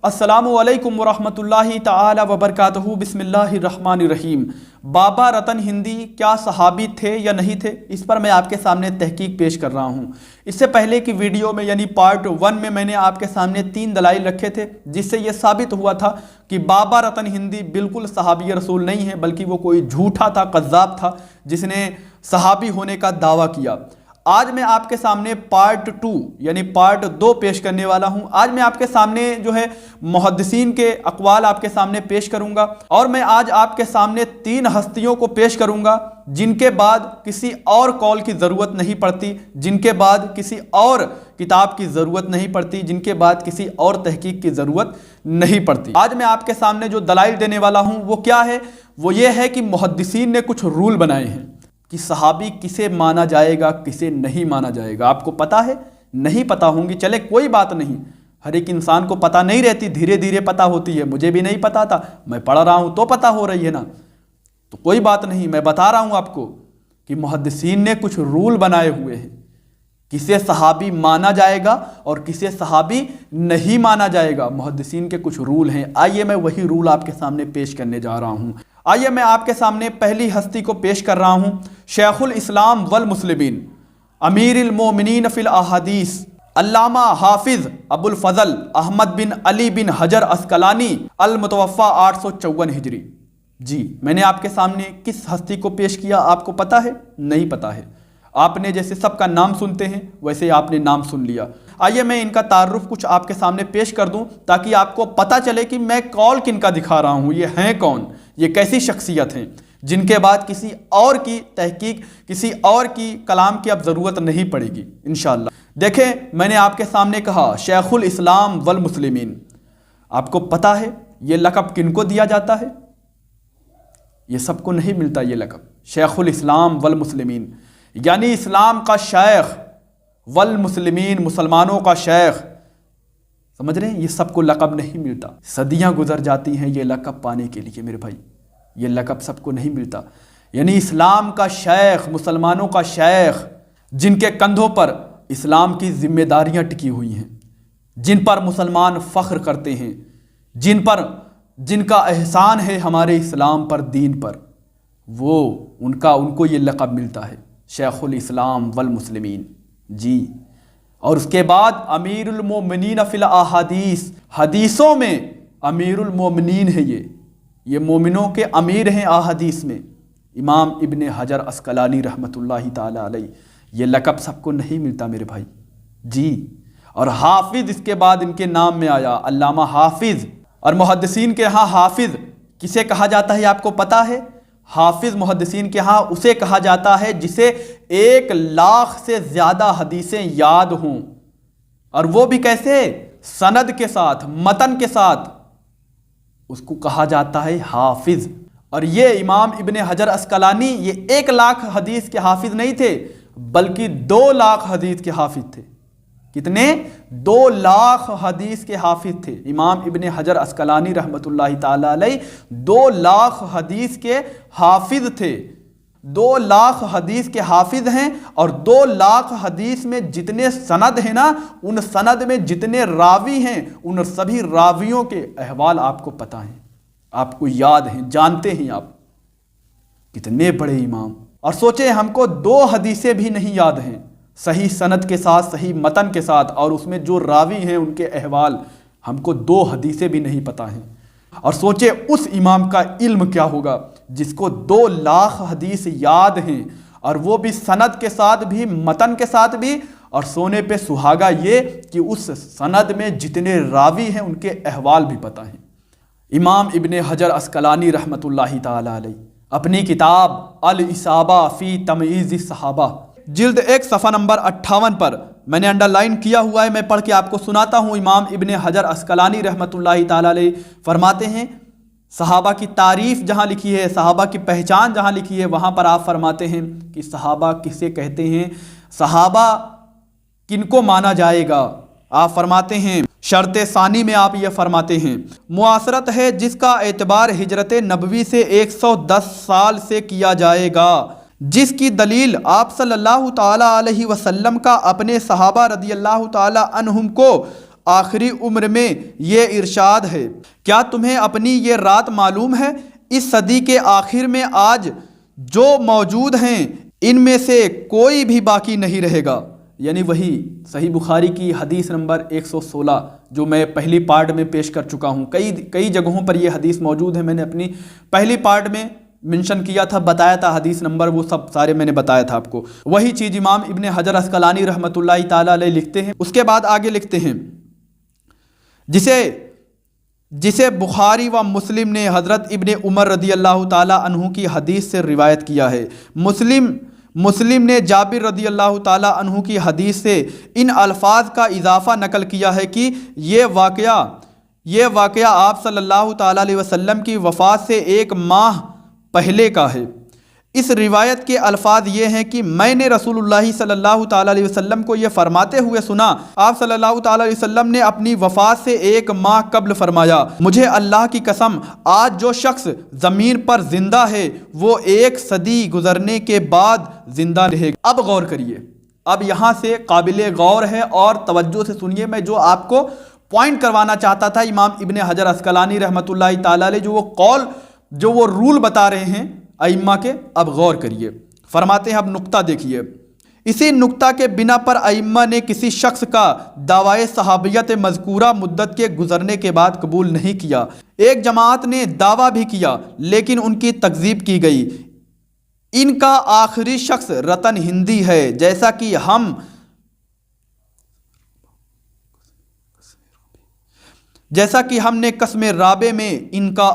السلام علیکم ورحمۃ اللہ تعالی وبرکاتہ۔ بسم اللہ الرحمن الرحیم۔ بابا رتن ہندی کیا صحابی تھے یا نہیں تھے، اس پر میں آپ کے سامنے تحقیق پیش کر رہا ہوں۔ اس سے پہلے کی ویڈیو میں یعنی پارٹ 1 میں نے آپ کے سامنے 3 دلائل رکھے تھے، جس سے یہ ثابت ہوا تھا کہ بابا رتن ہندی بالکل صحابی رسول نہیں ہے، بلکہ وہ کوئی جھوٹا تھا، کذاب تھا، جس نے صحابی ہونے کا دعویٰ کیا۔ آج میں آپ کے سامنے پارٹ 2 یعنی پارٹ 2 پیش کرنے والا ہوں۔ آج میں آپ کے سامنے جو ہے محدثین کے اقوال آپ کے سامنے پیش کروں گا، اور میں آج آپ کے سامنے 3 ہستیوں کو پیش کروں گا جن کے بعد کسی اور قول کی ضرورت نہیں پڑتی، جن کے بعد کسی اور کتاب کی ضرورت نہیں پڑتی، جن کے بعد کسی اور تحقیق کی ضرورت نہیں پڑتی۔ آج میں آپ کے سامنے جو دلائل دینے والا ہوں وہ کیا ہے؟ وہ یہ ہے کہ محدثین نے کچھ رول بنائے ہیں کہ صحابی کسے مانا جائے گا، کسے نہیں مانا جائے گا۔ آپ کو پتہ ہے؟ نہیں پتہ ہوں گی، چلے کوئی بات نہیں، ہر ایک انسان کو پتہ نہیں رہتی، دھیرے دھیرے پتہ ہوتی ہے۔ مجھے بھی نہیں پتہ تھا، میں پڑھ رہا ہوں تو پتہ ہو رہی ہے نا، تو کوئی بات نہیں، میں بتا رہا ہوں آپ کو کہ محدثین نے کچھ رول بنائے ہوئے ہیں، کسے صحابی مانا جائے گا اور کسے صحابی نہیں مانا جائے گا۔ محدثین کے کچھ رول ہیں، آئیے میں وہی رول آپ کے سامنے پیش کرنے جا رہا ہوں۔ آئیے میں آپ کے سامنے پہلی ہستی کو پیش کر رہا ہوں، شیخ الاسلام والمسلمین، امیر المومنین فی الاحادیث، علامہ حافظ ابو الفضل احمد بن علی بن حجر عسقلانی، المتوفی 854 ہجری۔ جی، میں نے آپ کے سامنے کس ہستی کو پیش کیا آپ کو پتہ ہے؟ نہیں پتہ ہے۔ آپ نے جیسے سب کا نام سنتے ہیں ویسے آپ نے نام سن لیا۔ آئیے میں ان کا تعارف کچھ آپ کے سامنے پیش کر دوں تاکہ آپ کو پتہ چلے کہ میں قول کن کا دکھا رہا ہوں، یہ ہیں کون، یہ کیسی شخصیت ہیں جن کے بعد کسی اور کی تحقیق، کسی اور کی کلام کی اب ضرورت نہیں پڑے گی انشاءاللہ۔ دیکھیں، میں نے آپ کے سامنے کہا شیخ الاسلام والمسلمین۔ آپ کو پتہ ہے یہ لقب کن کو دیا جاتا ہے؟ یہ سب کو نہیں ملتا یہ لقب، شیخ الاسلام والمسلمین، یعنی اسلام کا شیخ، والمسلمین مسلمانوں کا شیخ۔ سمجھ رہے ہیں؟ یہ سب کو لقب نہیں ملتا، صدیاں گزر جاتی ہیں یہ لقب پانے کے لیے میرے بھائی، یہ لقب سب کو نہیں ملتا۔ یعنی اسلام کا شیخ، مسلمانوں کا شیخ، جن کے کندھوں پر اسلام کی ذمہ داریاں ٹکی ہوئی ہیں، جن پر مسلمان فخر کرتے ہیں، جن کا احسان ہے ہمارے اسلام پر، دین پر، وہ ان کو یہ لقب ملتا ہے شیخ الاسلام والمسلمین۔ جی، اور اس کے بعد امیر المومنین فی الاحادیث، حدیثوں میں امیر المومنین ہے، یہ مومنوں کے امیر ہیں احادیث میں، امام ابن حجر عسقلانی رحمۃ اللہ تعالی علیہ۔ یہ لقب سب کو نہیں ملتا میرے بھائی۔ جی، اور حافظ اس کے بعد ان کے نام میں آیا، علامہ حافظ۔ اور محدثین کے ہاں حافظ کسے کہا جاتا ہے آپ کو پتہ ہے؟ حافظ محدثین کے ہاں اسے کہا جاتا ہے جسے 1,00,000 سے زیادہ حدیثیں یاد ہوں، اور وہ بھی کیسے؟ سند کے ساتھ، متن کے ساتھ، اس کو کہا جاتا ہے حافظ۔ اور یہ امام ابن حجر عسقلانی یہ 1,00,000 حدیث کے حافظ نہیں تھے، بلکہ 2,00,000 حدیث کے حافظ تھے۔ کتنے؟ 2,00,000 حدیث کے حافظ تھے امام ابن حجر عسقلانی رحمۃ اللہ تعالی علیہ، 2,00,000 حدیث کے حافظ تھے۔ 2,00,000 حدیث کے حافظ ہیں، اور 2,00,000 حدیث میں جتنے سند ہیں نا، ان سند میں جتنے راوی ہیں، ان سبھی راویوں کے احوال آپ کو پتہ ہیں، آپ کو یاد ہیں، جانتے ہیں آپ۔ کتنے بڑے امام! اور سوچیں، ہم کو 2 حدیثیں بھی نہیں یاد ہیں صحیح سند کے ساتھ، صحیح متن کے ساتھ، اور اس میں جو راوی ہیں ان کے احوال ہم کو 2 حدیثیں بھی نہیں پتہ ہیں۔ اور سوچے اس امام کا علم کیا ہوگا جس کو 2,00,000 حدیث یاد ہیں، اور وہ بھی سند کے ساتھ بھی، متن کے ساتھ بھی، اور سونے پہ سہاگا یہ کہ اس سند میں جتنے راوی ہیں ان کے احوال بھی پتہ ہیں۔ امام ابن حجر عسقلانی رحمۃ اللہ تعالی علیہ اپنی کتاب الاصابہ فی تمییز الصحابہ، جلد 1 صفحہ نمبر 58 پر میں نے انڈر لائن کیا ہوا ہے، میں پڑھ کے آپ کو سناتا ہوں۔ امام ابن حجر عسقلانی رحمۃ اللہ تعالی علیہ فرماتے ہیں، صحابہ کی تعریف جہاں لکھی ہے، صحابہ کی پہچان جہاں لکھی ہے، وہاں پر آپ فرماتے ہیں کہ صحابہ کسے کہتے ہیں، صحابہ کن کو مانا جائے گا؟ آپ فرماتے ہیں شرط ثانی میں آپ یہ فرماتے ہیں، معاصرت ہے جس کا اعتبار ہجرت نبوی سے 110 سال سے کیا جائے گا، جس کی دلیل آپ صلی اللہ تعالیٰ علیہ وسلم کا اپنے صحابہ رضی اللہ تعالیٰ عنہم کو آخری عمر میں یہ ارشاد ہے، کیا تمہیں اپنی یہ رات معلوم ہے؟ اس صدی کے آخر میں آج جو موجود ہیں ان میں سے کوئی بھی باقی نہیں رہے گا۔ یعنی وہی صحیح بخاری کی حدیث نمبر 116 جو میں پہلی پارٹ میں پیش کر چکا ہوں۔ کئی جگہوں پر یہ حدیث موجود ہے، میں نے اپنی پہلی پارٹ میں منشن کیا تھا، بتایا تھا حدیث نمبر، وہ سب سارے میں نے بتایا تھا آپ کو۔ وہی چیز امام ابن حجر عسقلانی رحمۃ اللہ تعالی علیہ لکھتے ہیں۔ اس کے بعد آگے لکھتے ہیں جسے بخاری و مسلم نے حضرت ابن عمر رضی اللہ تعالی عنہ کی حدیث سے روایت کیا ہے۔ مسلم نے جابر رضی اللہ تعالی عنہ کی حدیث سے ان الفاظ کا اضافہ نقل کیا ہے کہ یہ واقعہ آپ صلی اللہ تعالی علیہ وسلم کی وفات سے 1 ماہ پہلے کا ہے۔ اس روایت کے الفاظ یہ ہیں کہ میں نے رسول اللہ صلی اللہ تعالی علیہ وسلم کو یہ فرماتے ہوئے سنا، آپ صلی اللہ تعالی علیہ وسلم نے اپنی وفات سے 1 ماہ قبل فرمایا، مجھے اللہ کی قسم آج جو شخص زمین پر زندہ ہے وہ 1 صدی گزرنے کے بعد زندہ رہے گا۔ اب غور کریے، اب یہاں سے قابل غور ہے اور توجہ سے سنیے، میں جو آپ کو پوائنٹ کروانا چاہتا تھا امام ابن حجر عسقلانی رحمۃ اللہ تعالی علیہ جو وہ رول بتا رہے ہیں ائمہ کے، اب غور کریے۔ فرماتے ہیں، اب نقطہ دیکھیے، اسی نقطہ کے بنا پر ائمہ نے کسی شخص کا دعوی صحابیت مذکورہ مدت کے گزرنے کے بعد قبول نہیں کیا۔ ایک جماعت نے دعویٰ بھی کیا لیکن ان کی تکذیب کی گئی۔ ان کا آخری شخص رتن ہندی ہے، جیسا کہ ہم نے قسم رابع میں ان کا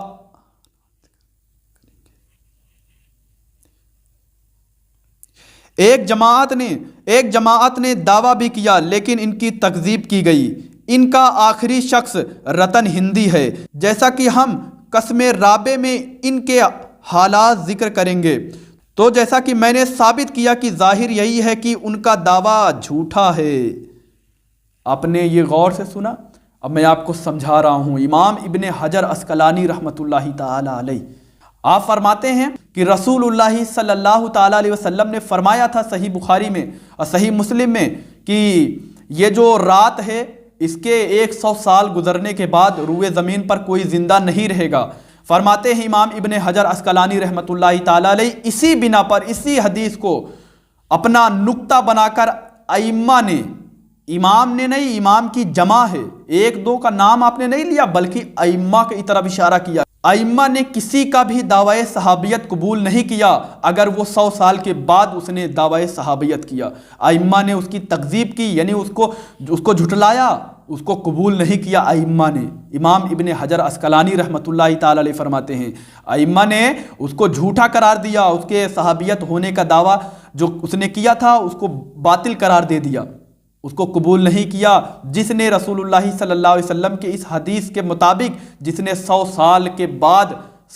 ایک جماعت نے دعویٰ بھی کیا لیکن ان کی تکذیب کی گئی۔ ان کا آخری شخص رتن ہندی ہے، جیسا کہ ہم قسم رابع میں ان کے حالات ذکر کریں گے۔ تو جیسا کہ میں نے ثابت کیا کہ ظاہر یہی ہے کہ ان کا دعویٰ جھوٹا ہے۔ آپ نے یہ غور سے سنا، اب میں آپ کو سمجھا رہا ہوں۔ امام ابن حجر عسقلانی رحمۃ اللہ تعالی علیہ آپ فرماتے ہیں کہ رسول اللہ صلی اللہ تعالی علیہ وسلم نے فرمایا تھا صحیح بخاری میں اور صحیح مسلم میں کہ یہ جو رات ہے اس کے 100 سال گزرنے کے بعد روئے زمین پر کوئی زندہ نہیں رہے گا۔ فرماتے ہیں امام ابن حجر عسقلانی رحمۃ اللہ تعالی علیہ اسی بنا پر اسی حدیث کو اپنا نقطہ بنا کر ائمہ نے، امام نے نہیں، امام کی جمع ہے، 1-2 کا نام آپ نے نہیں لیا بلکہ ائمہ کی طرف اشارہ کیا۔ ائمہ نے کسی کا بھی دعوی صحابیت قبول نہیں کیا اگر وہ 100 سال کے بعد اس نے دعوی صحابیت کیا۔ ائمہ نے اس کی تکذیب کی، یعنی اس کو جھٹلایا، اس کو قبول نہیں کیا ائمہ نے۔ امام ابن حجر عسقلانی رحمۃ اللہ تعالی علیہ فرماتے ہیں ائمہ نے اس کو جھوٹا قرار دیا، اس کے صحابیت ہونے کا دعویٰ جو اس نے کیا تھا اس کو باطل قرار دے دیا، اس کو قبول نہیں کیا۔ جس نے رسول اللہ صلی اللہ علیہ وسلم کے اس حدیث کے مطابق جس نے 100 سال کے بعد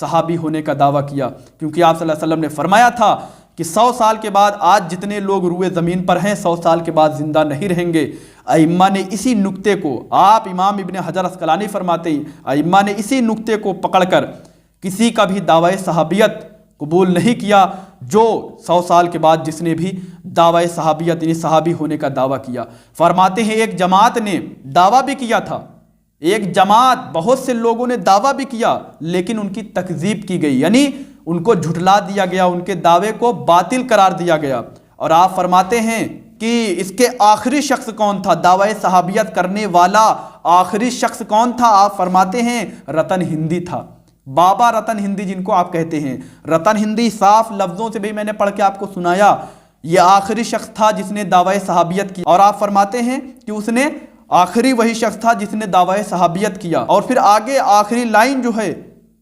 صحابی ہونے کا دعویٰ کیا، کیونکہ آپ صلی اللہ علیہ وسلم نے فرمایا تھا کہ 100 سال کے بعد آج جتنے لوگ روئے زمین پر ہیں 100 سال کے بعد زندہ نہیں رہیں گے۔ ائمہ نے اسی نقطے کو، آپ امام ابن حجر عسقلانی فرماتے ہیں ائمہ نے اسی نقطے کو پکڑ کر کسی کا بھی دعوی صحابیت قبول نہیں کیا جو 100 سال کے بعد جس نے بھی دعوی صحابیت یعنی صحابی ہونے کا دعویٰ کیا۔ فرماتے ہیں ایک جماعت نے دعویٰ بھی کیا تھا، ایک جماعت بہت سے لوگوں نے دعویٰ بھی کیا لیکن ان کی تکذیب کی گئی، یعنی ان کو جھٹلا دیا گیا، ان کے دعوے کو باطل قرار دیا گیا۔ اور آپ فرماتے ہیں کہ اس کے آخری شخص کون تھا؟ دعوی صحابیت کرنے والا آخری شخص کون تھا؟ آپ فرماتے ہیں رتن ہندی تھا، بابا رتن ہندی جن کو آپ کہتے ہیں۔ رتن ہندی صاف لفظوں سے بھی میں نے پڑھ کے آپ کو سنایا، یہ آخری شخص تھا جس نے دعوی صحابیت کی۔ اور آپ فرماتے ہیں کہ اس نے آخری وہی شخص تھا جس نے دعوی صحابیت کیا۔ اور پھر آگے آخری لائن جو ہے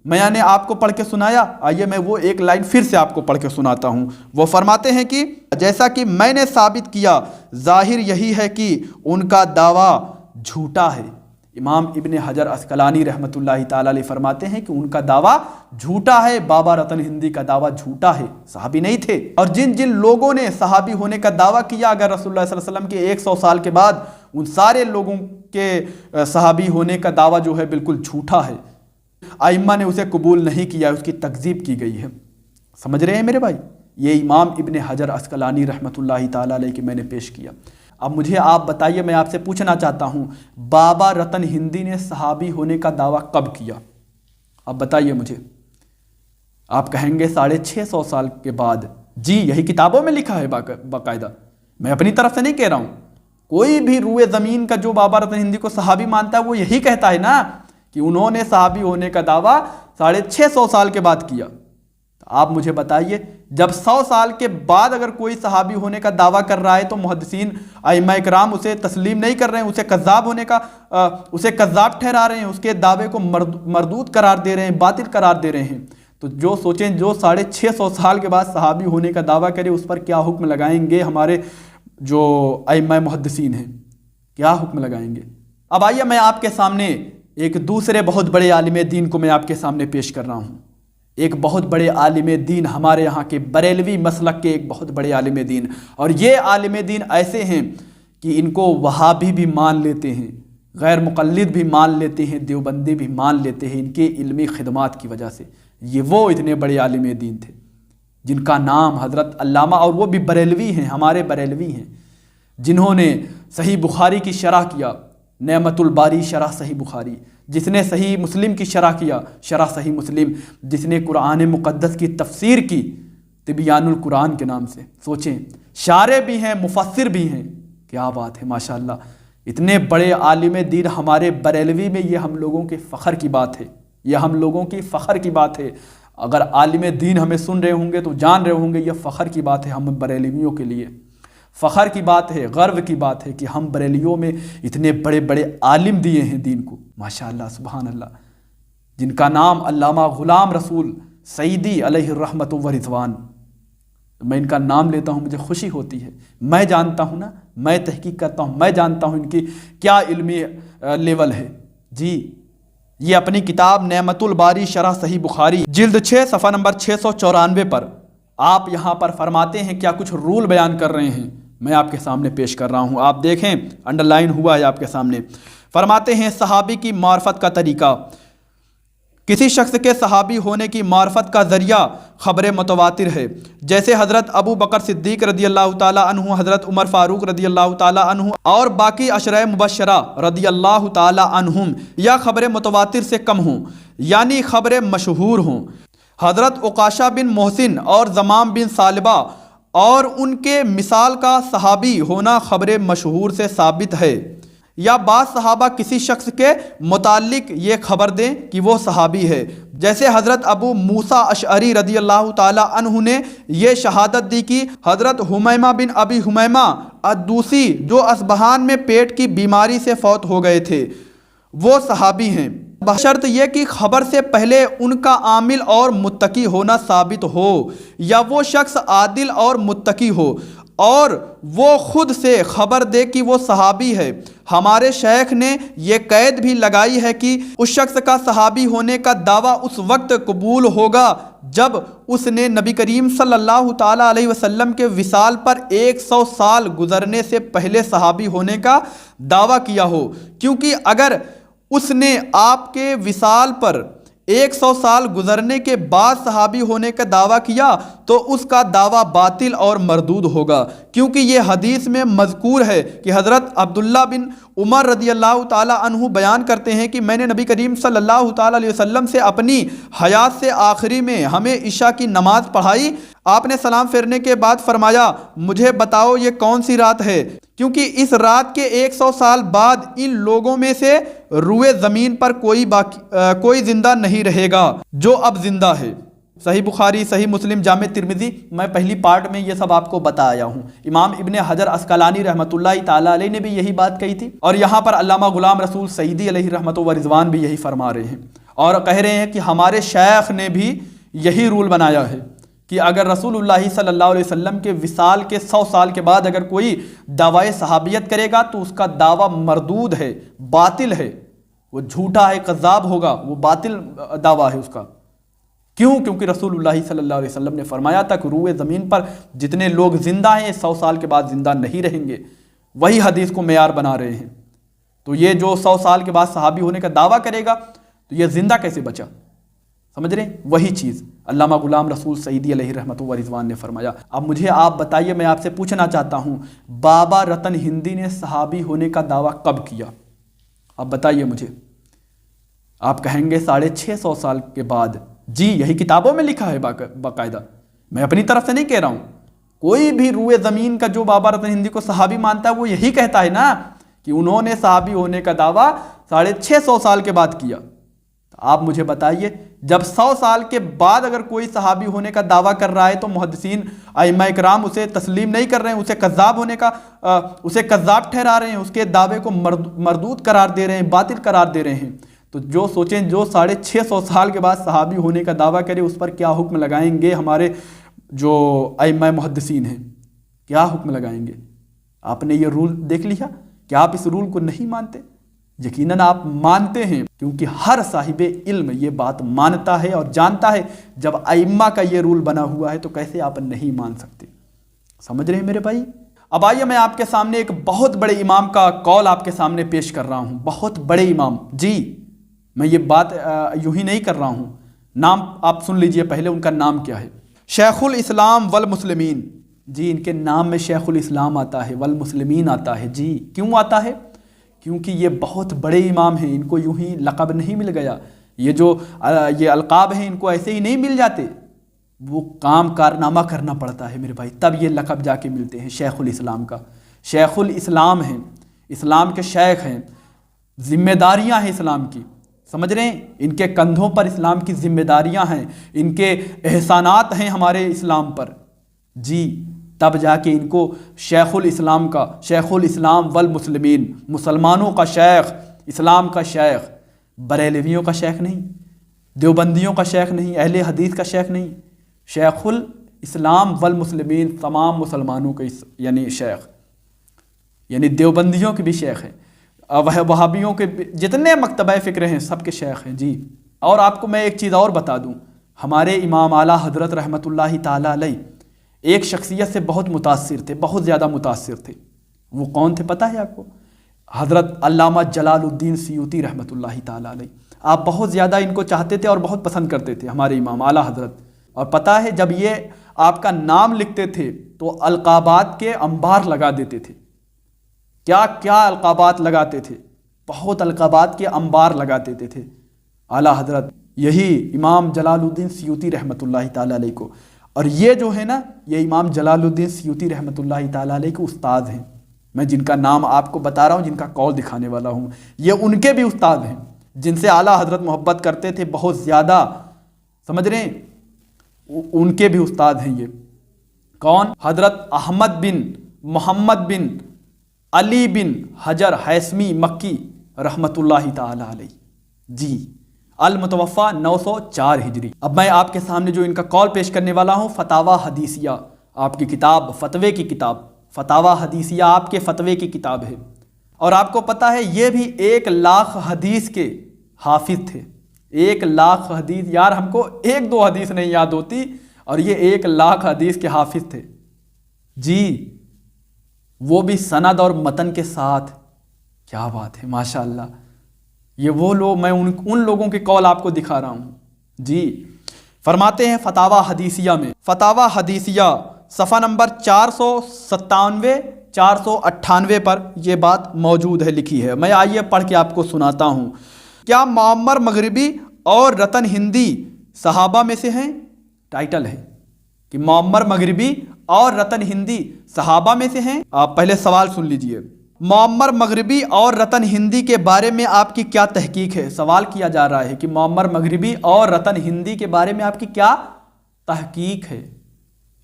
میں نے آپ کو پڑھ کے سنایا، آئیے میں وہ ایک لائن پھر سے آپ کو پڑھ کے سناتا ہوں۔ وہ فرماتے ہیں کہ جیسا کہ میں نے ثابت کیا ظاہر یہی ہے کہ ان کا دعویٰ جھوٹا ہے۔ امام ابن حجر عسقلانی رحمۃ اللہ تعالی علیہ فرماتے ہیں کہ ان کا دعویٰ جھوٹا ہے، بابا رتن ہندی کا دعویٰ جھوٹا ہے، صحابی نہیں تھے۔ اور جن لوگوں نے صحابی ہونے کا دعویٰ کیا اگر رسول اللہ صلی اللہ علیہ وسلم کے 100 سال کے بعد، ان سارے لوگوں کے صحابی ہونے کا دعویٰ جو ہے بالکل جھوٹا ہے۔ ائمہ نے اسے قبول نہیں کیا، اس کی تکذیب کی گئی ہے۔ سمجھ رہے ہیں میرے بھائی؟ یہ امام ابن حجر عسقلانی رحمۃ اللہ تعالی علیہ کی میں نے پیش کیا۔ اب مجھے آپ بتائیے، میں آپ سے پوچھنا چاہتا ہوں، بابا رتن ہندی نے صحابی ہونے کا دعویٰ کب کیا؟ اب بتائیے مجھے۔ آپ کہیں گے 650 سال کے بعد۔ جی، یہی کتابوں میں لکھا ہے باقاعدہ، میں اپنی طرف سے نہیں کہہ رہا ہوں۔ کوئی بھی روئے زمین کا جو بابا رتن ہندی کو صحابی مانتا ہے وہ یہی کہتا ہے نا کہ انہوں نے صحابی ہونے کا دعویٰ 650 سال کے بعد کیا۔ آپ مجھے بتائیے، جب 100 سال کے بعد اگر کوئی صحابی ہونے کا دعویٰ کر رہا ہے تو محدثین ائمہ کرام اسے تسلیم نہیں کر رہے ہیں، اسے کذاب ٹھہرا رہے ہیں، اس کے دعوے کو مردود قرار دے رہے ہیں، باطل قرار دے رہے ہیں۔ تو جو سوچیں، جو 650 سال کے بعد صحابی ہونے کا دعویٰ کرے اس پر کیا حکم لگائیں گے ہمارے جو ائمہ محدثین ہیں، کیا حکم لگائیں گے؟ اب آئیے میں آپ کے سامنے ایک دوسرے بہت بڑے عالم دین کو میں آپ کے سامنے پیش کر رہا ہوں۔ ایک بہت بڑے عالم دین، ہمارے یہاں کے بریلوی مسلک کے ایک بہت بڑے عالم دین، اور یہ عالم دین ایسے ہیں کہ ان کو وہابی بھی مان لیتے ہیں، غیر مقلد بھی مان لیتے ہیں، دیوبندی بھی مان لیتے ہیں ان کے علمی خدمات کی وجہ سے۔ یہ وہ اتنے بڑے عالم دین تھے جن کا نام حضرت علامہ، اور وہ بھی بریلوی ہیں، ہمارے بریلوی ہیں، جنہوں نے صحیح بخاری کی شرح کیا، نعمت الباری شرح صحیح بخاری، جس نے صحیح مسلم کی شرح کیا، شرح صحیح مسلم، جس نے قرآن مقدس کی تفسیر کی تبیان القرآن کے نام سے۔ سوچیں، شارح بھی ہیں، مفسر بھی ہیں، کیا بات ہے ماشاءاللہ۔ اتنے بڑے عالم دین ہمارے بریلوی میں، یہ ہم لوگوں کے فخر کی بات ہے، یہ ہم لوگوں کی فخر کی بات ہے۔ اگر عالم دین ہمیں سن رہے ہوں گے تو جان رہے ہوں گے یہ فخر کی بات ہے، ہم بریلویوں کے لیے فخر کی بات ہے، غرو کی بات ہے کہ ہم بریلیوں میں اتنے بڑے بڑے عالم دیے ہیں دین کو، ماشاءاللہ سبحان اللہ، جن کا نام علامہ غلام رسول سعیدی علیہ الرحمت و رضوان۔ میں ان کا نام لیتا ہوں، مجھے خوشی ہوتی ہے، میں جانتا ہوں نا، میں تحقیق کرتا ہوں، میں جانتا ہوں ان کی کیا علمی لیول ہے۔ جی، یہ اپنی کتاب نعمت الباری شرح صحیح بخاری جلد 6 صفحہ نمبر 694 پر آپ یہاں پر فرماتے ہیں، کیا کچھ رول بیان کر رہے ہیں، میں آپ کے سامنے پیش کر رہا ہوں، آپ دیکھیں انڈر لائن ہوا ہے آپ کے سامنے۔ فرماتے ہیں، صحابی کی معرفت کا طریقہ۔ کسی شخص کے صحابی ہونے کی معرفت کا ذریعہ خبر متواتر ہے، جیسے حضرت ابو بکر صدیق رضی اللہ تعالی عنہ، حضرت عمر فاروق رضی اللہ تعالی عنہ اور باقی عشرہ مبشرہ رضی اللہ تعالی عنہم، یا خبر متواتر سے کم ہوں، یعنی خبر مشہور ہوں۔ حضرت عکاشہ بن محسن اور زمام بن ثعلبہ اور ان کے مثال کا صحابی ہونا خبر مشہور سے ثابت ہے، یا بعض صحابہ کسی شخص کے متعلق یہ خبر دیں کہ وہ صحابی ہے، جیسے حضرت ابو موسیٰ اشعری رضی اللہ تعالی عنہ نے یہ شہادت دی کہ حضرت حمیمہ بن ابی حمیمہ الدوسی جو اصبہان میں پیٹ کی بیماری سے فوت ہو گئے تھے وہ صحابی ہیں، بشرط یہ کہ خبر سے پہلے ان کا عامل اور متقی ہونا ثابت ہو، یا وہ شخص عادل اور متقی ہو اور وہ خود سے خبر دے کہ وہ صحابی ہے۔ ہمارے شیخ نے یہ قید بھی لگائی ہے کہ اس شخص کا صحابی ہونے کا دعویٰ اس وقت قبول ہوگا جب اس نے نبی کریم صلی اللہ تعالیٰ علیہ وسلم کے وصال پر 100 سال گزرنے سے پہلے صحابی ہونے کا دعویٰ کیا ہو، کیونکہ اگر اس نے آپ کے وصال پر 100 سال گزرنے کے بعد صحابی ہونے کا دعویٰ کیا تو اس کا دعویٰ باطل اور مردود ہوگا، کیونکہ یہ حدیث میں مذکور ہے کہ حضرت عبداللہ بن عمر رضی اللہ تعالی عنہ بیان کرتے ہیں کہ میں نے نبی کریم صلی اللہ تعالی علیہ وسلم سے اپنی حیات سے آخری میں ہمیں عشاء کی نماز پڑھائی، آپ نے سلام پھیرنے کے بعد فرمایا، مجھے بتاؤ یہ کون سی رات ہے، کیونکہ اس رات کے 100 سال بعد ان لوگوں میں سے روئے زمین پر کوئی زندہ نہیں رہے گا جو اب زندہ ہے۔ صحیح بخاری، صحیح مسلم، جامع ترمذی، میں پہلی پارٹ میں یہ سب آپ کو بتایا ہوں۔ امام ابن حجر عسقلانی رحمۃ اللہ تعالیٰ علیہ نے بھی یہی بات کہی تھی، اور یہاں پر علامہ غلام رسول سعیدی علیہ رحمت و رضوان بھی یہی فرما رہے ہیں، اور کہہ رہے ہیں کہ ہمارے شیخ نے بھی یہی رول بنایا ہے کہ اگر رسول اللہ صلی اللہ علیہ وسلم کے وصال کے 100 سال کے بعد اگر کوئی دعوی صحابیت کرے گا تو اس کا دعویٰ مردود ہے، باطل ہے، وہ جھوٹا ہے، کذاب ہوگا، وہ باطل دعویٰ ہے اس کا۔ کیوں؟ کیونکہ رسول اللہ صلی اللہ علیہ وسلم نے فرمایا تھا کہ روئے زمین پر جتنے لوگ زندہ ہیں 100 سال کے بعد زندہ نہیں رہیں گے، وہی حدیث کو معیار بنا رہے ہیں۔ تو یہ جو 100 سال کے بعد صحابی ہونے کا دعویٰ کرے گا تو یہ زندہ کیسے بچا؟ سمجھ رہے ہیں؟ وہی چیز علامہ غلام رسول سعیدی علیہ رحمۃ و رضوان نے فرمایا۔ اب مجھے آپ بتائیے، میں آپ سے پوچھنا چاہتا ہوں، بابا رتن ہندی نے صحابی ہونے کا دعویٰ کب کیا؟ اب بتائیے مجھے۔ آپ کہیں گے 650 سال کے بعد۔ جی یہی کتابوں میں لکھا ہے باقاعدہ، میں اپنی طرف سے نہیں کہہ رہا ہوں۔ کوئی بھی روئے زمین کا جو بابا رتن ہندی کو صحابی مانتا ہے وہ یہی کہتا ہے نا کہ انہوں نے صحابی ہونے کا دعویٰ 650 سال کے بعد کیا۔ آپ مجھے بتائیے، جب 100 سال کے بعد اگر کوئی صحابی ہونے کا دعویٰ کر رہا ہے تو محدثین ائمہ اکرام اسے تسلیم نہیں کر رہے ہیں، اسے کذاب ٹھہرا رہے ہیں، اس کے دعوے کو مردود قرار دے رہے ہیں، باطل قرار دے رہے ہیں۔ تو جو سوچیں، جو 650 سال کے بعد صحابی ہونے کا دعویٰ کرے اس پر کیا حکم لگائیں گے ہمارے جو ائمہ محدثین ہیں؟ کیا حکم لگائیں گے؟ آپ نے یہ رول دیکھ لیا کہ آپ اس رول کو نہیں مانتے؟ یقیناً آپ مانتے ہیں، کیونکہ ہر صاحب علم یہ بات مانتا ہے اور جانتا ہے۔ جب ائمہ کا یہ رول بنا ہوا ہے تو کیسے آپ نہیں مان سکتے؟ سمجھ رہے ہیں میرے بھائی؟ اب آئیے میں آپ کے سامنے ایک بہت بڑے امام کا قول آپ کے سامنے پیش کر رہا ہوں۔ بہت بڑے امام، جی میں یہ بات یوں ہی نہیں کر رہا ہوں، نام آپ سن لیجئے پہلے، ان کا نام کیا ہے؟ شیخ الاسلام والمسلمین۔ جی ان کے نام میں شیخ الاسلام آتا ہے، والمسلمین آتا ہے۔ جی کیوں آتا ہے؟ کیونکہ یہ بہت بڑے امام ہیں، ان کو یوں ہی لقب نہیں مل گیا، یہ القاب ہیں ان کو ایسے ہی نہیں مل جاتے، وہ کام کارنامہ کرنا پڑتا ہے میرے بھائی، تب یہ لقب جا کے ملتے ہیں شیخ الاسلام کا۔ شیخ الاسلام ہیں، اسلام کے شیخ ہیں، ذمہ داریاں ہیں اسلام کی، سمجھ رہے ہیں؟ ان کے کندھوں پر اسلام کی ذمہ داریاں ہیں، ان کے احسانات ہیں ہمارے اسلام پر۔ جی تب جا کے ان کو شیخ الاسلام کا، شیخ الاسلام والمسلمین، مسلمانوں کا شیخ، اسلام کا شیخ، بریلویوں کا شیخ نہیں، دیوبندیوں کا شیخ نہیں، اہل حدیث کا شیخ نہیں، شیخ الاسلام والمسلمین، تمام مسلمانوں کے یعنی شیخ، یعنی دیوبندیوں کے بھی شیخ ہیں، وہابیوں کے جتنے مکتبہ فکر ہیں سب کے شیخ ہیں۔ جی اور آپ کو میں ایک چیز اور بتا دوں، ہمارے امام اعلیٰ حضرت رحمۃ اللہ تعالیٰ علیہ ایک شخصیت سے بہت متاثر تھے، بہت زیادہ متاثر تھے۔ وہ کون تھے پتہ ہے آپ کو؟ حضرت علامہ جلال الدین سیوطی رحمۃ اللہ تعالیٰ علیہ۔ آپ بہت زیادہ ان کو چاہتے تھے اور بہت پسند کرتے تھے ہمارے امام اعلیٰ حضرت۔ اور پتہ ہے جب یہ آپ کا نام لکھتے تھے تو القابات کے انبار لگا دیتے تھے، کیا کیا القابات لگاتے تھے، بہت القابات کے انبار لگا دیتے تھے اعلیٰ حضرت، یہی امام جلال الدین سیوطی رحمۃ اللہ تعالیٰ علیہ کو۔ اور یہ جو ہے نا، یہ امام جلال الدین سیوطی رحمۃ اللہ تعالیٰ علیہ کے استاد ہیں، میں جن کا نام آپ کو بتا رہا ہوں، جن کا قول دکھانے والا ہوں، یہ ان کے بھی استاد ہیں، جن سے اعلیٰ حضرت محبت کرتے تھے بہت زیادہ، سمجھ رہے ہیں؟ ان کے بھی استاد ہیں یہ۔ کون؟ حضرت احمد بن محمد بن علی بن حجر ہیثمی مکی رحمۃ اللہ تعالیٰ علیہ۔ جی المتوفی 904 ہجری۔ اب میں آپ کے سامنے جو ان کا قول پیش کرنے والا ہوں، فتاوی حدیثیہ، آپ کی کتاب، فتوے کی کتاب، فتاوی حدیثیہ آپ کے فتوے کی کتاب ہے۔ اور آپ کو پتہ ہے یہ بھی 1,00,000 حدیث کے حافظ تھے۔ 1,00,000 حدیث، یار ہم کو 1-2 حدیث نہیں یاد ہوتی، اور یہ 1,00,000 حدیث کے حافظ تھے۔ جی وہ بھی سند اور متن کے ساتھ، کیا بات ہے ماشاءاللہ۔ یہ وہ لوگ، میں ان لوگوں کے قول آپ کو دکھا رہا ہوں۔ جی فرماتے ہیں فتاوی حدیثیہ میں، فتاوی حدیثیہ صفحہ نمبر 497 498 پر یہ بات موجود ہے، لکھی ہے، میں آئیے پڑھ کے آپ کو سناتا ہوں۔ کیا معمر مغربی اور رتن ہندی صحابہ میں سے ہیں؟ ٹائٹل ہے کہ معمر مغربی اور رتن ہندی صحابہ میں سے ہیں۔ آپ پہلے سوال سن لیجئے، معمر مغربی اور رتن ہندی کے بارے میں آپ کی کیا تحقیق ہے؟ سوال کیا جا رہا ہے کہ معمر مغربی اور رتن ہندی کے بارے میں آپ کی کیا تحقیق ہے؟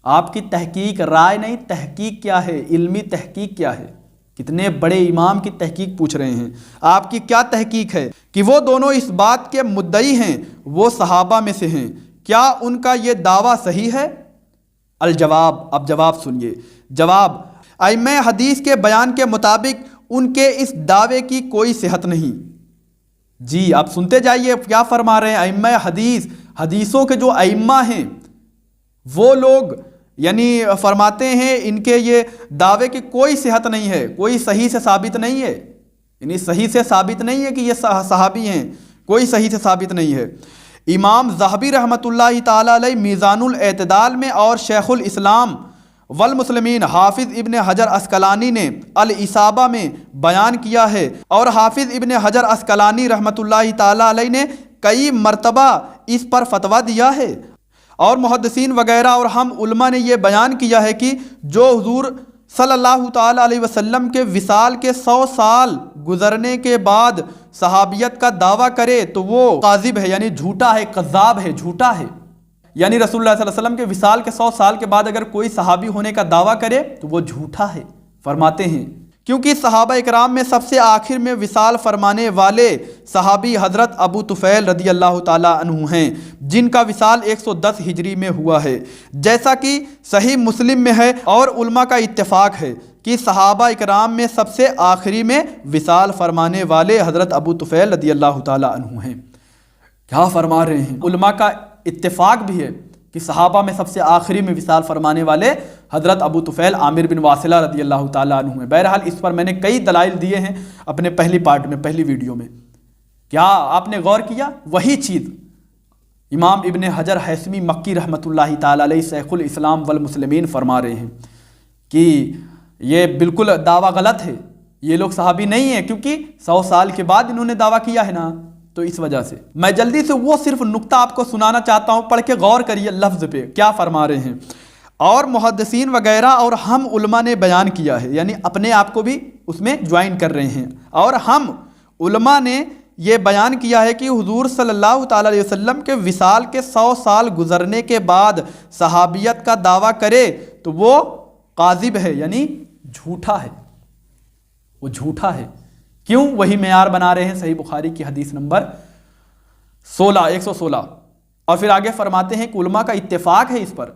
آپ کی تحقیق، رائے نہیں، تحقیق کیا ہے، علمی تحقیق کیا ہے؟ کتنے بڑے امام کی تحقیق پوچھ رہے ہیں، آپ کی کیا تحقیق ہے کہ وہ دونوں اس بات کے مدعی ہیں وہ صحابہ میں سے ہیں، کیا ان کا یہ دعویٰ صحیح ہے؟ الجواب، اب جواب سنیے۔ جواب، ائمہ حدیث کے بیان کے مطابق ان کے اس دعوے کی کوئی صحت نہیں۔ جی آپ سنتے جائیے کیا فرما رہے ہیں ائمہ حدیث، حدیثوں کے جو ائمہ ہیں وہ لوگ یعنی فرماتے ہیں ان کے یہ دعوے کی کوئی صحت نہیں ہے، کوئی صحیح سے ثابت نہیں ہے، یعنی صحیح سے ثابت نہیں ہے کہ یہ صحابی ہیں، کوئی صحیح سے ثابت نہیں ہے۔ امام ذہبی رحمۃ اللہ تعالیٰ علیہ میزان الاعتدال میں اور شیخ الاسلام والمسلمین حافظ ابن حجر عسقلانی نے الاصابہ میں بیان کیا ہے، اور حافظ ابن حجر عسقلانی رحمۃ اللہ تعالیٰ علیہ نے کئی مرتبہ اس پر فتویٰ دیا ہے، اور محدثین وغیرہ اور ہم علماء نے یہ بیان کیا ہے کہ جو حضور صلی اللہ تعالیٰ علیہ وسلم کے وصال کے 100 سال گزرنے کے بعد صحابیت کا دعویٰ کرے تو وہ کاذب ہے، یعنی جھوٹا ہے، کذاب ہے، جھوٹا ہے۔ یعنی رسول اللہ صلی اللہ علیہ وسلم کے وصال کے 100 سال کے بعد اگر کوئی صحابی ہونے کا دعویٰ کرے تو وہ جھوٹا ہے، فرماتے ہیں، کیونکہ صحابہ اکرام میں سب سے آخر میں وصال فرمانے والے صحابی حضرت ابو طفیل رضی اللہ تعالیٰ عنہ ہیں، جن کا وصال 110 ہجری میں ہوا ہے، جیسا کہ صحیح مسلم میں ہے، اور علماء کا اتفاق ہے کہ صحابہ اکرام میں سب سے آخری میں وصال فرمانے والے حضرت ابو طفیل رضی اللہ تعالیٰ عنہ ہیں۔ کیا فرما رہے ہیں؟ علماء کا اتفاق بھی ہے کہ صحابہ میں سب سے آخری میں وصال فرمانے والے حضرت ابو طفیل عامر بن واصلہ رضی اللہ تعالیٰ عنہ ہیں۔ بہرحال اس پر میں نے کئی دلائل دیے ہیں اپنے پہلی پارٹ میں، پہلی ویڈیو میں۔ کیا آپ نے غور کیا؟ وہی چیز امام ابن حجر ہیثمی مکی رحمۃ اللہ تعالیٰ علیہ شیخ الاسلام والمسلمین فرما رہے ہیں کہ یہ بالکل دعویٰ غلط ہے، یہ لوگ صحابی نہیں ہیں، کیونکہ 100 سال کے بعد انہوں نے دعویٰ کیا ہے نا، تو اس وجہ سے میں جلدی سے وہ صرف نقطہ آپ کو سنانا چاہتا ہوں، پڑھ کے غور کریے لفظ پہ کیا فرما رہے ہیں۔ اور محدثین وغیرہ اور ہم علماء نے بیان کیا ہے، یعنی اپنے آپ کو بھی اس میں جوائن کر رہے ہیں، اور ہم علماء نے یہ بیان کیا ہے کہ حضور صلی اللہ تعالیٰ علیہ وسلم کے وصال کے 100 سال گزرنے کے بعد صحابیت کا دعویٰ کرے تو وہ کاذب ہے، یعنی جھوٹا ہے، وہ جھوٹا ہے۔ کیوں؟ وہی معیار بنا رہے ہیں صحیح بخاری کی حدیث نمبر 116 اور پھر آگے فرماتے ہیں کہ علماء کا اتفاق ہے اس پر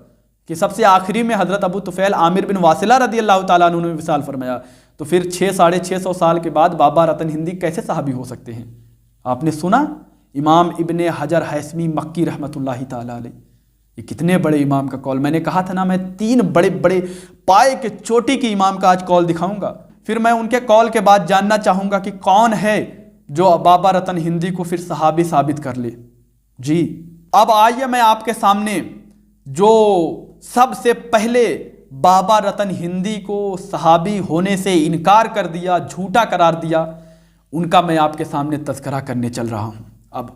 کہ سب سے آخری میں حضرت ابو طفیل عامر بن واصلہ رضی اللہ تعالیٰ عنہ نے وصال فرمایا، تو پھر 600-650 سال کے بعد بابا رتن ہندی کیسے صحابی ہو سکتے ہیں؟ آپ نے سنا امام ابن حجر ہیثمی مکی رحمۃ اللہ تعالیٰ علیہ، یہ کتنے بڑے امام کا قول، میں نے کہا تھا نا میں 3 بڑے بڑے پائے کے چوٹی کے امام کا آج قول دکھاؤں گا، پھر میں ان کے قول کے بعد جاننا چاہوں گا کہ کون ہے جو بابا رتن ہندی کو پھر صحابی ثابت کر لے۔ جی اب آئیے میں آپ کے سامنے جو سب سے پہلے بابا رتن ہندی کو صحابی ہونے سے انکار کر دیا، جھوٹا قرار دیا، ان کا میں آپ کے سامنے تذکرہ کرنے چل رہا ہوں۔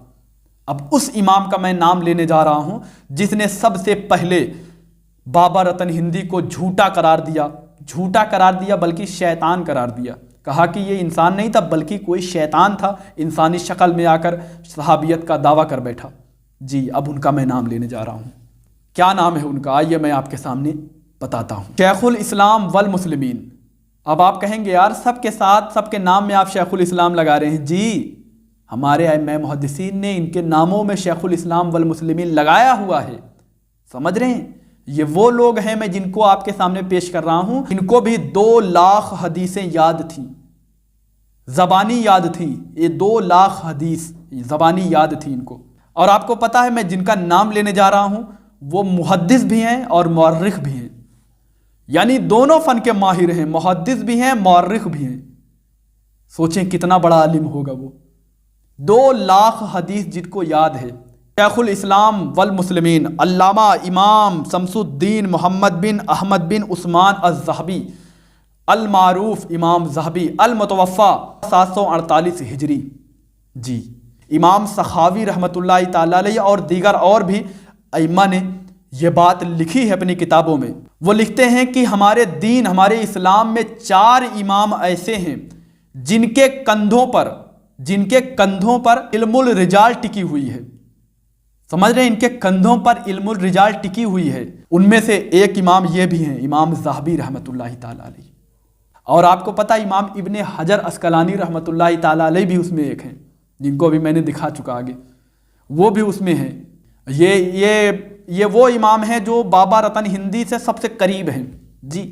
اب اس امام کا میں نام لینے جا رہا ہوں جس نے سب سے پہلے بابا رتن ہندی کو جھوٹا قرار دیا، بلکہ شیطان قرار دیا، کہا کہ یہ انسان نہیں تھا بلکہ کوئی شیطان تھا، انسانی شکل میں آ کر صحابیت کا دعویٰ کر بیٹھا۔ جی اب ان کا میں نام لینے جا رہا ہوں۔ کیا نام ہے ان کا؟ آئیے میں آپ کے سامنے بتاتا ہوں۔ شیخ الاسلام والمسلمین۔ اب آپ کہیں گے یار سب کے ساتھ سب کے نام میں آپ شیخ الاسلام لگا رہے ہیں۔ جی ہمارے ائمہ محدثین نے ان کے ناموں میں شیخ الاسلام والمسلمین لگایا ہوا ہے، سمجھ رہے ہیں؟ یہ وہ لوگ ہیں میں جن کو آپ کے سامنے پیش کر رہا ہوں، ان کو بھی 2 لاکھ حدیثیں یاد تھیں، زبانی یاد تھیں، یہ 2 لاکھ حدیث زبانی یاد تھی ان کو۔ اور آپ کو پتا ہے میں جن کا نام لینے جا رہا ہوں وہ محدث بھی ہیں اور مورخ بھی ہیں، یعنی دونوں فن کے ماہر ہیں، محدث بھی ہیں مورخ بھی ہیں۔ سوچیں کتنا بڑا عالم ہوگا وہ۔ 2 لاکھ حدیث جن کو یاد ہے۔ شیخ الاسلام والمسلمین علامہ امام شمس الدین محمد بن احمد بن عثمان الذہبی المعروف امام ذہبی، المتوفی 748 ہجری۔ جی امام سخاوی رحمۃ اللہ تعالیٰ علیہ اور دیگر اور بھی ائمہ نے یہ بات لکھی ہے اپنی کتابوں میں۔ وہ لکھتے ہیں کہ ہمارے دین، ہمارے اسلام میں 4 امام ایسے ہیں جن کے کندھوں پر علم الرجال ٹکی ہوئی ہے، سمجھ رہے ہیں؟ ان کے کندھوں پر علم الرجال ٹکی ہوئی ہے۔ ان میں سے ایک امام یہ بھی ہیں، امام ذہبی رحمۃ اللہ تعالیٰ علیہ۔ اور آپ کو پتہ امام ابن حجر عسقلانی رحمۃ اللہ تعالیٰ علیہ بھی اس میں ایک ہیں، جن کو بھی میں نے دکھا چکا آگے، وہ بھی اس میں ہیں۔ یہ وہ امام ہیں جو بابا رتن ہندی سے سب سے قریب ہیں۔ جی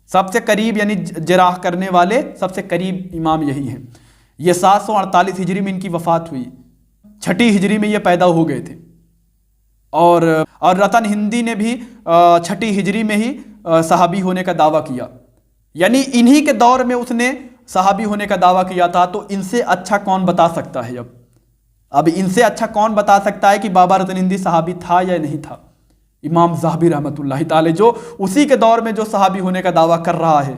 سب سے قریب یعنی جراح کرنے والے سب سے قریب امام یہی ہیں۔ یہ 748 ہجری میں ان کی وفات ہوئی، 6 ہجری میں یہ پیدا ہو گئے تھے، اور رتن ہندی نے بھی 6 ہجری میں ہی صحابی ہونے کا دعویٰ کیا، یعنی انہی کے دور میں اس نے صحابی ہونے کا دعویٰ کیا تھا۔ تو ان سے اچھا کون بتا سکتا ہے؟ اب ان سے اچھا کون بتا سکتا ہے کہ بابا رتن ہندی صحابی تھا یا نہیں تھا؟ امام ذہبی رحمۃ اللہ تعالی، جو اسی کے دور میں جو صحابی ہونے کا دعویٰ کر رہا ہے،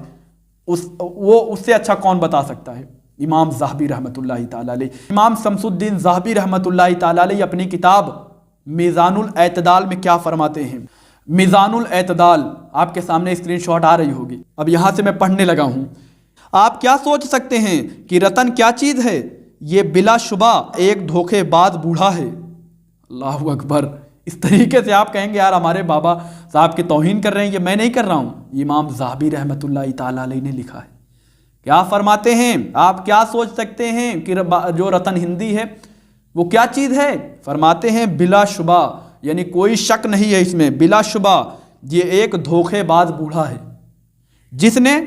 اس سے اچھا کون بتا سکتا ہے؟ امام ذہبی رحمۃ اللہ تعالی علیہ۔ امام شمس الدین ذہبی رحمۃ اللہ تعالی علیہ اپنی کتاب میزان الاعتدال میں کیا فرماتے ہیں؟ میزان الاعتدال آپ کے سامنے اسکرین شاٹ آ رہی ہوگی، اب یہاں سے میں پڑھنے لگا ہوں۔ آپ کیا سوچ سکتے ہیں کہ رتن کیا چیز ہے؟ یہ بلا شبہ ایک دھوکے باز بوڑھا ہے۔ اللہ اکبر! اس طریقے سے آپ کہیں گے یار ہمارے بابا صاحب کی توہین کر رہے ہیں، یہ میں نہیں کر رہا ہوں، امام ذہبی رحمۃ اللہ تعالی علیہ نے لکھا ہے۔ کیا فرماتے ہیں؟ آپ کیا سوچ سکتے ہیں کہ جو رتن ہندی ہے وہ کیا چیز ہے؟ فرماتے ہیں بلا شبہ، یعنی کوئی شک نہیں ہے اس میں، بلا شبہ یہ ایک دھوکے باز بوڑھا ہے، جس نے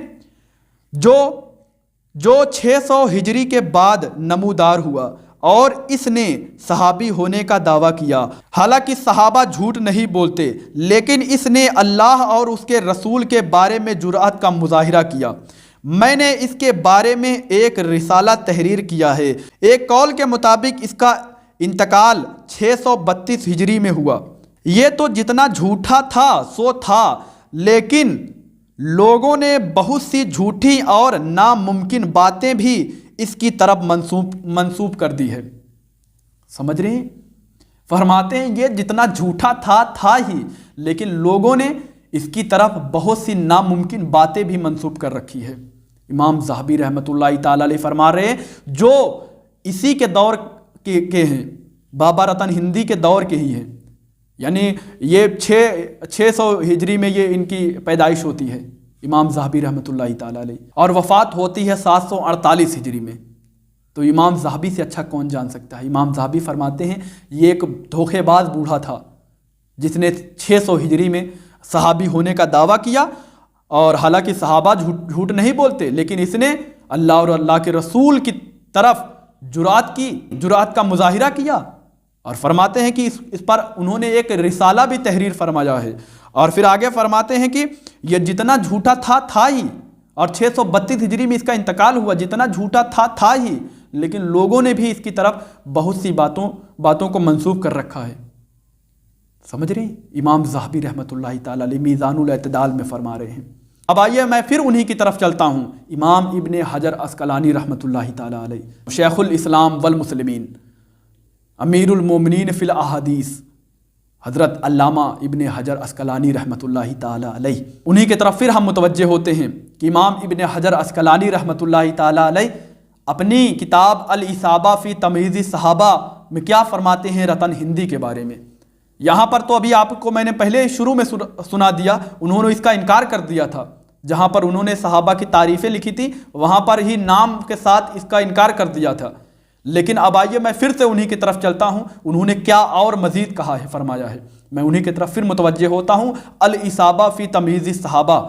جو 600 ہجری کے بعد نمودار ہوا اور اس نے صحابی ہونے کا دعویٰ کیا۔ حالانکہ صحابہ جھوٹ نہیں بولتے، لیکن اس نے اللہ اور اس کے رسول کے بارے میں جرأت کا مظاہرہ کیا۔ میں نے اس کے بارے میں ایک رسالہ تحریر کیا ہے۔ ایک قول کے مطابق اس کا انتقال 632 ہجری میں ہوا۔ یہ تو جتنا جھوٹا تھا سو تھا، لیکن لوگوں نے بہت سی جھوٹی اور ناممکن باتیں بھی اس کی طرف منسوب کر دی ہے۔ سمجھ رہے ہیں؟ فرماتے ہیں یہ جتنا جھوٹا تھا ہی، لیکن لوگوں نے اس کی طرف بہت سی ناممکن باتیں بھی منسوب کر رکھی ہے۔ امام ذہبی رحمۃ اللہ تعالی علیہ فرما رہے ہیں جو اسی کے دور کے ہیں، بابا رتن ہندی کے دور کے ہی ہیں، یعنی یہ 600 ہجری میں یہ ان کی پیدائش ہوتی ہے امام ذہبی رحمۃ اللہ تعالی علیہ، اور وفات ہوتی ہے 748 ہجری میں۔ تو امام ذہبی سے اچھا کون جان سکتا ہے؟ امام ذہبی فرماتے ہیں یہ ایک دھوکے باز بوڑھا تھا جس نے 600 ہجری میں صحابی ہونے کا دعویٰ کیا، اور حالانکہ صحابہ جھوٹ نہیں بولتے، لیکن اس نے اللہ اور اللہ کے رسول کی طرف جرأت کا مظاہرہ کیا، اور فرماتے ہیں کہ اس پر انہوں نے ایک رسالہ بھی تحریر فرمایا ہے۔ اور پھر آگے فرماتے ہیں کہ یہ جتنا جھوٹا تھا ہی، اور 632 ہجری میں اس کا انتقال ہوا، جتنا جھوٹا تھا ہی، لیکن لوگوں نے بھی اس کی طرف بہت سی باتوں کو منسوب کر رکھا ہے۔ سمجھ رہے ہیں؟ امام ذہبی رحمۃ اللہ تعالی علیہ میزان الاعتدال میں فرما رہے ہیں۔ اب آئیے میں پھر انہی کی طرف چلتا ہوں، امام ابن حجر عسقلانی رحمۃ اللہ تعالی علیہ، شیخ الاسلام والمسلمین، امیر المومنین فی الاحادیث، حضرت علامہ ابن حجر عسقلانی رحمۃ اللہ تعالی علیہ، انہی کی طرف پھر ہم متوجہ ہوتے ہیں کہ امام ابن حجر عسقلانی رحمۃ اللہ تعالی علیہ اپنی کتاب الاصابہ فی تمییز الصحابہ میں کیا فرماتے ہیں رتن ہندی کے بارے میں۔ یہاں پر تو ابھی آپ کو میں نے پہلے شروع میں سنا دیا، انہوں نے اس کا انکار کر دیا تھا، جہاں پر انہوں نے صحابہ کی تعریفیں لکھی تھی وہاں پر ہی نام کے ساتھ اس کا انکار کر دیا تھا۔ لیکن اب آئیے میں پھر سے انہی کی طرف چلتا ہوں، انہوں نے کیا اور مزید کہا ہے، فرمایا ہے، میں انہی کی طرف پھر متوجہ ہوتا ہوں۔ الاصابہ فی تمییز الصحابہ،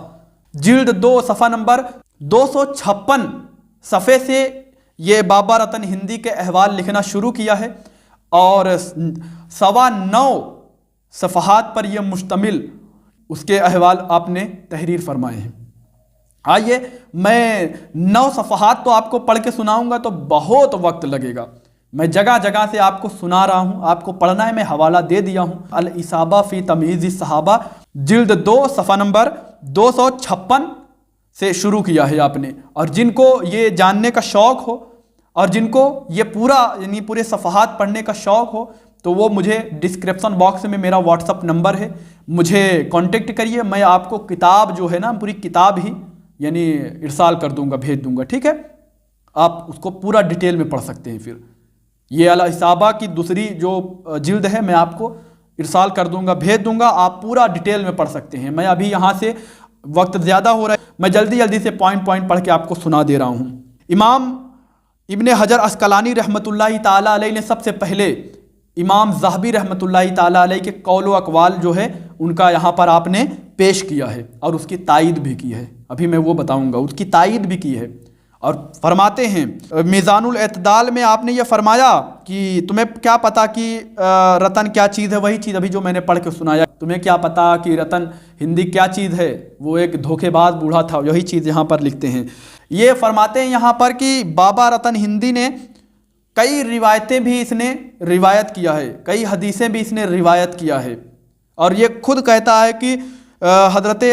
جلد 2 صفحہ نمبر 256 صفحے سے یہ بابا رتن ہندی کے احوال لکھنا شروع کیا ہے، اور 9.25 صفحات پر یہ مشتمل اس کے احوال آپ نے تحریر فرمائے ہیں۔ آئیے میں 9 صفحات تو آپ کو پڑھ کے سناؤں گا تو بہت وقت لگے گا، میں جگہ جگہ سے آپ کو سنا رہا ہوں، آپ کو پڑھنا ہے، میں حوالہ دے دیا ہوں۔ الاصابہ فی تمییز الصحابہ جلد 2 صفحہ نمبر 256 سے شروع کیا ہے آپ نے، اور جن کو یہ جاننے کا شوق ہو اور جن کو یہ پورے صفحات پڑھنے کا شوق ہو تو وہ مجھے ڈسکرپشن باکس میں میرا واٹس اپ نمبر ہے، مجھے کانٹیکٹ کریے، میں آپ کو کتاب جو ہے نا پوری کتاب ہی یعنی ارسال کر دوں گا، بھیج دوں گا، ٹھیک ہے؟ آپ اس کو پورا ڈیٹیل میں پڑھ سکتے ہیں۔ پھر یہ الاصابہ کی دوسری جو جلد ہے میں آپ کو ارسال کر دوں گا، بھیج دوں گا، آپ پورا ڈیٹیل میں پڑھ سکتے ہیں۔ میں ابھی یہاں سے وقت زیادہ ہو رہا ہے، میں جلدی سے پوائنٹ پڑھ کے آپ کو سنا دے رہا ہوں۔ امام ابن حجر عسقلانی رحمۃ اللہ تعالی علیہ نے سب سے پہلے امام ذہبی رحمۃ اللہ تعالی علیہ کے قول و اقوال جو ہے ان کا یہاں پر آپ نے پیش کیا ہے اور اس کی تائید بھی کی ہے، ابھی میں وہ بتاؤں گا، اس کی تائید بھی کی ہے۔ اور فرماتے ہیں میزان الاعتدال میں آپ نے یہ فرمایا کہ تمہیں کیا پتا کہ رتن کیا چیز ہے، وہی چیز ابھی جو میں نے پڑھ کے سنایا، تمہیں کیا پتا کہ رتن ہندی کیا چیز ہے، وہ ایک دھوکے باز بوڑھا تھا، یہی چیز یہاں پر لکھتے ہیں۔ یہ فرماتے ہیں یہاں پر کہ بابا رتن ہندی نے کئی روایتیں بھی اس نے روایت کیا ہے، کئی حدیثیں بھی اس نے روایت کیا ہے، اور یہ خود کہتا ہے کہ حضرت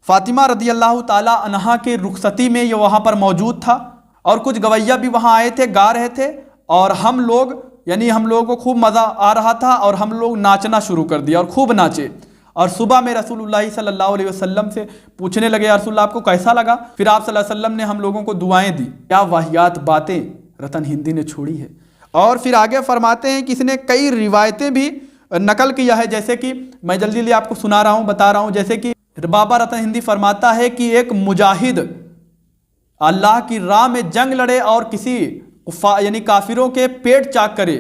فاطمہ رضی اللہ تعالی عنہا کی رخصتی میں یہ وہاں پر موجود تھا، اور کچھ گویہ بھی وہاں آئے تھے، گا رہے تھے، اور ہم لوگوں کو خوب مزہ آ رہا تھا، اور ہم لوگ ناچنا شروع کر دیا اور خوب ناچے، اور صبح میں رسول اللہ صلی اللہ علیہ وسلم سے پوچھنے لگے یا رسول اللہ آپ کو کیسا لگا؟ پھر آپ صلی اللہ علیہ وسلم نے ہم لوگوں کو دعائیں دی۔ کیا واہیات باتیں رتن ہندی نے چھوڑی ہے۔ اور پھر آگے فرماتے ہیں کہ اس نے کئی روایتیں بھی نقل کیا ہے، جیسے کہ میں جلدی آپ کو سنا رہا ہوں، بتا رہا ہوں، جیسے کہ بابا رتن ہندی فرماتا ہے کہ ایک مجاہد اللہ کی راہ میں جنگ لڑے اور کسی یعنی کافروں کے پیٹ چاک کرے،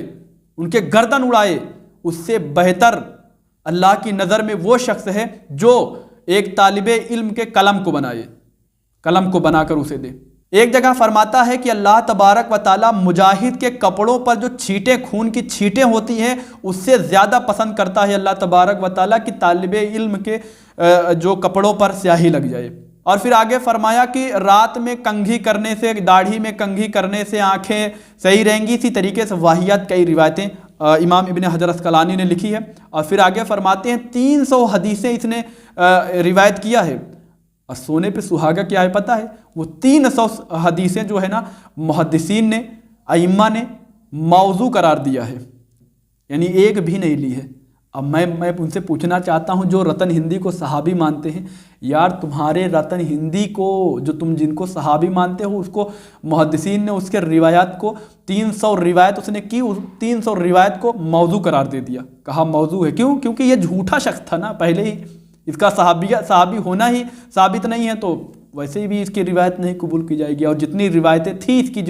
ان کے گردن اڑائے، اس سے بہتر اللہ کی نظر میں وہ شخص ہے جو ایک طالب علم کے قلم کو بنائے، قلم کو بنا کر اسے دے۔ ایک جگہ فرماتا ہے کہ اللہ تبارک و تعالی مجاہد کے کپڑوں پر جو چھینٹیں، خون کی چھینٹیں ہوتی ہیں، اس سے زیادہ پسند کرتا ہے اللہ تبارک و تعالی کہ طالب علم کے جو کپڑوں پر سیاہی لگ جائے۔ اور پھر آگے فرمایا کہ رات میں کنگھی کرنے سے، داڑھی میں کنگھی کرنے سے آنکھیں صحیح رہیں گی۔ اسی طریقے سے واہیات کئی روایتیں امام ابن حجر اسقلانی نے لکھی ہے، اور پھر آگے فرماتے ہیں 300 حدیثیں اس نے روایت کیا ہے۔ اور سونے پہ سہاگا کیا ہے پتہ ہے؟ وہ 300 حدیثیں جو ہے نا محدثین نے، ائمہ نے موضوع قرار دیا ہے، یعنی ایک بھی نہیں لی ہے۔ اب میں ان سے پوچھنا چاہتا ہوں جو رتن ہندی کو صحابی مانتے ہیں، یار تمہارے رتن ہندی کو جو تم جن کو صحابی مانتے ہو، اس کو محدثین نے اس کے روایات کو 300 روایت اس نے کی، 300 روایت کو موضوع قرار دے دیا، کہا موضوع ہے۔ کیوں؟ کیونکہ یہ جھوٹا شخص تھا نا پہلے ہی، اس کا صحابی ہونا ہی ثابت نہیں ہے، تو ویسے بھی اس کی روایت نہیں قبول کی جائے گی۔ اور جتنی روایتیں تھیں اس کی،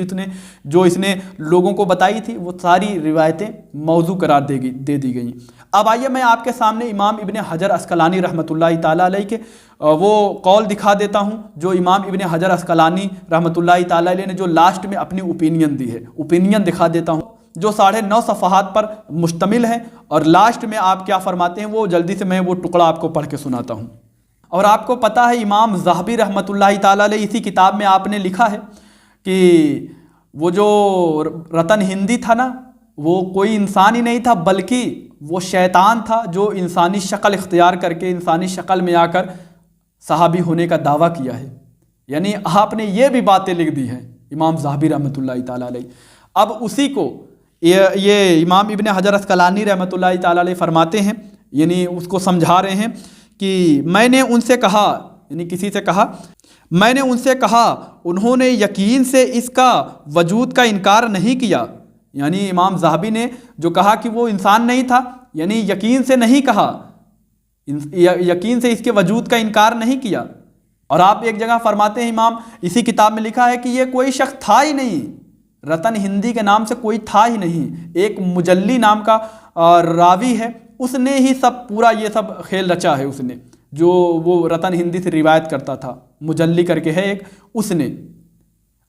جو اس نے لوگوں کو بتائی تھی، وہ ساری روایتیں موضوع قرار دے دی گئیں۔ اب آئیے میں آپ کے سامنے امام ابن حجر اسقلانی رحمۃ اللہ تعالیٰ علیہ کے وہ قول دکھا دیتا ہوں، جو امام ابن حجر اسقلانی رحمۃ اللہ تعالیٰ علیہ نے جو لاسٹ میں اپنی اوپینین دی ہے، اوپینین دکھا دیتا ہوں، جو 9.5 صفحات پر مشتمل ہے، اور لاسٹ میں آپ کیا فرماتے ہیں وہ جلدی سے میں وہ ٹکڑا آپ کو پڑھ کے سناتا ہوں۔ اور آپ کو پتہ ہے امام ذہبی رحمۃ اللہ تعالیٰ علیہ اسی کتاب میں آپ نے لکھا ہے کہ وہ جو رتن ہندی تھا نا، وہ کوئی انسان ہی نہیں تھا، بلکہ وہ شیطان تھا جو انسانی شکل اختیار کر کے، انسانی شکل میں آ کر صحابی ہونے کا دعویٰ کیا ہے۔ یعنی آپ نے یہ بھی باتیں لکھ دی ہیں امام ذہبی رحمۃ اللہ تعالیٰ علیہ۔ اب اسی کو یہ امام ابن حجر اسقلانی رحمۃ اللہ تعالیٰ علیہ فرماتے ہیں، یعنی اس کو سمجھا رہے ہیں کہ میں نے ان سے کہا، یعنی کسی سے کہا، میں نے ان سے کہا انہوں نے یقین سے اس کا وجود کا انکار نہیں کیا۔ یعنی امام ذہبی نے جو کہا کہ وہ انسان نہیں تھا، یعنی یقین سے نہیں کہا، یقین سے اس کے وجود کا انکار نہیں کیا۔ اور آپ ایک جگہ فرماتے ہیں، امام اسی کتاب میں لکھا ہے کہ یہ کوئی شخص تھا ہی نہیں، رتن ہندی کے نام سے کوئی تھا ہی نہیں، ایک مجلی نام کا راوی ہے، اس نے ہی سب پورا یہ سب کھیل رچا ہے، اس نے جو وہ رتن ہندی سے روایت کرتا تھا، مجلی کر کے ہے ایک، اس نے۔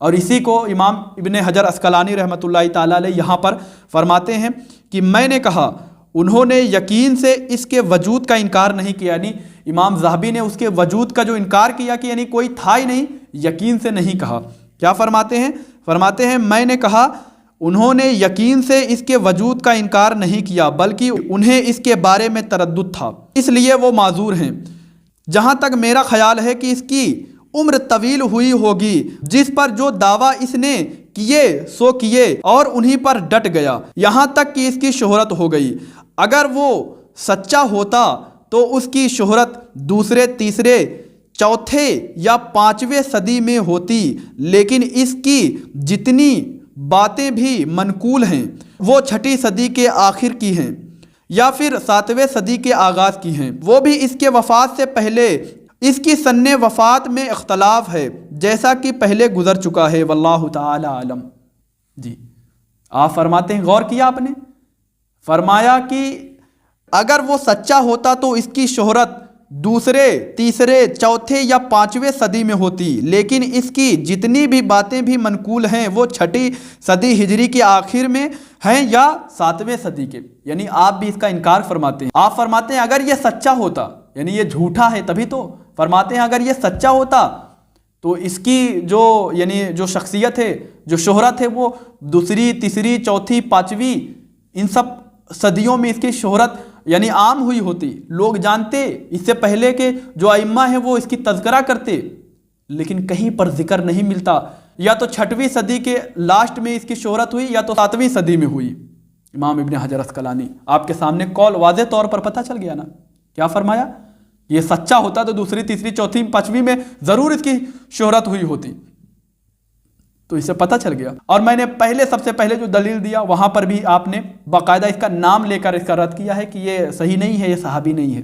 اور اسی کو امام ابن حجر اسقلانی رحمۃ اللہ تعالیٰ علیہ یہاں پر فرماتے ہیں کہ میں نے کہا انہوں نے یقین سے اس کے وجود کا انکار نہیں کیا، یعنی امام ذہبی نے اس کے وجود کا جو انکار کیا کہ یعنی کوئی تھا ہی نہیں، یقین سے نہیں کہا۔ کیا فرماتے ہیں؟ فرماتے ہیں میں نے کہا انہوں نے یقین سے اس کے وجود کا انکار نہیں کیا، بلکہ انہیں اس کے بارے میں تردد تھا، اس لیے وہ معذور ہیں۔ جہاں تک میرا خیال ہے کہ اس کی عمر طویل ہوئی ہوگی، جس پر جو دعویٰ اس نے کیے سو کیے اور انہی پر ڈٹ گیا، یہاں تک کہ اس کی شہرت ہو گئی۔ اگر وہ سچا ہوتا تو اس کی شہرت دوسرے، تیسرے، چوتھے یا 5ویں صدی میں ہوتی، لیکن اس کی جتنی باتیں بھی منقول ہیں وہ 6ٹھی صدی کے آخر کی ہیں یا پھر 7ویں صدی کے آغاز کی ہیں، وہ بھی اس کے وفات سے پہلے۔ اس کی سن وفات میں اختلاف ہے جیسا کہ پہلے گزر چکا ہے، واللہ تعالی عالم۔ جی آپ فرماتے ہیں، غور کیا آپ نے، فرمایا کہ اگر وہ سچا ہوتا تو اس کی شہرت دوسرے، تیسرے، چوتھے یا 5ویں صدی میں ہوتی، لیکن اس کی جتنی بھی باتیں بھی منقول ہیں وہ 6ٹھی صدی ہجری کے آخر میں ہیں یا 7ویں صدی کے، یعنی آپ بھی اس کا انکار فرماتے ہیں۔ آپ فرماتے ہیں اگر یہ سچا ہوتا، یعنی یہ جھوٹا ہے تبھی تو، فرماتے ہیں اگر یہ سچا ہوتا تو اس کی جو یعنی جو شخصیت ہے، جو شہرت ہے، وہ دوسری، تیسری، چوتھی، پانچویں ان سب صدیوں میں اس کی شہرت یعنی عام ہوئی ہوتی، لوگ جانتے، اس سے پہلے کے جو ائمہ ہیں وہ اس کی تذکرہ کرتے، لیکن کہیں پر ذکر نہیں ملتا۔ یا تو 6ویں صدی کے لاسٹ میں اس کی شہرت ہوئی، یا تو 7ویں صدی میں ہوئی۔ امام ابن حجر عسقلانی، آپ کے سامنے قول واضح طور پر پتہ چل گیا نا، کیا فرمایا؟ یہ سچا ہوتا تو دوسری، تیسری، چوتھی، پانچویں میں ضرور اس کی شہرت ہوئی ہوتی، تو اسے پتہ چل گیا۔ اور میں نے سب سے پہلے جو دلیل دیا وہاں پر بھی آپ نے باقاعدہ اس کا نام لے کر اس کا رد کیا ہے کہ یہ صحیح نہیں ہے، یہ صحابی نہیں ہے۔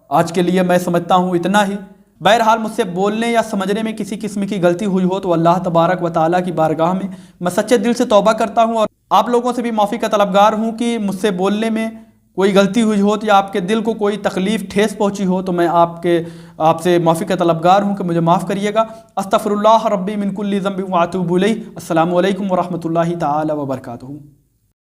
آج کے لیے میں سمجھتا ہوں اتنا ہی۔ بہرحال مجھ سے بولنے یا سمجھنے میں کسی قسم کی غلطی ہوئی ہو تو اللہ تبارک و تعالیٰ کی بارگاہ میں سچے دل سے توبہ کرتا ہوں، اور آپ لوگوں سے بھی معافی کا طلبگار ہوں کہ مجھ سے بولنے میں کوئی غلطی ہوئی ہو یا آپ کے دل کو کوئی تکلیف ٹھیس پہنچی ہو تو میں آپ سے معافی کا طلبگار ہوں کہ مجھے معاف کریے گا۔ استغفر اللہ ربی من کل ذنب واتوب الیہ۔ السلام علیکم ورحمۃ اللہ تعالی وبرکاتہ۔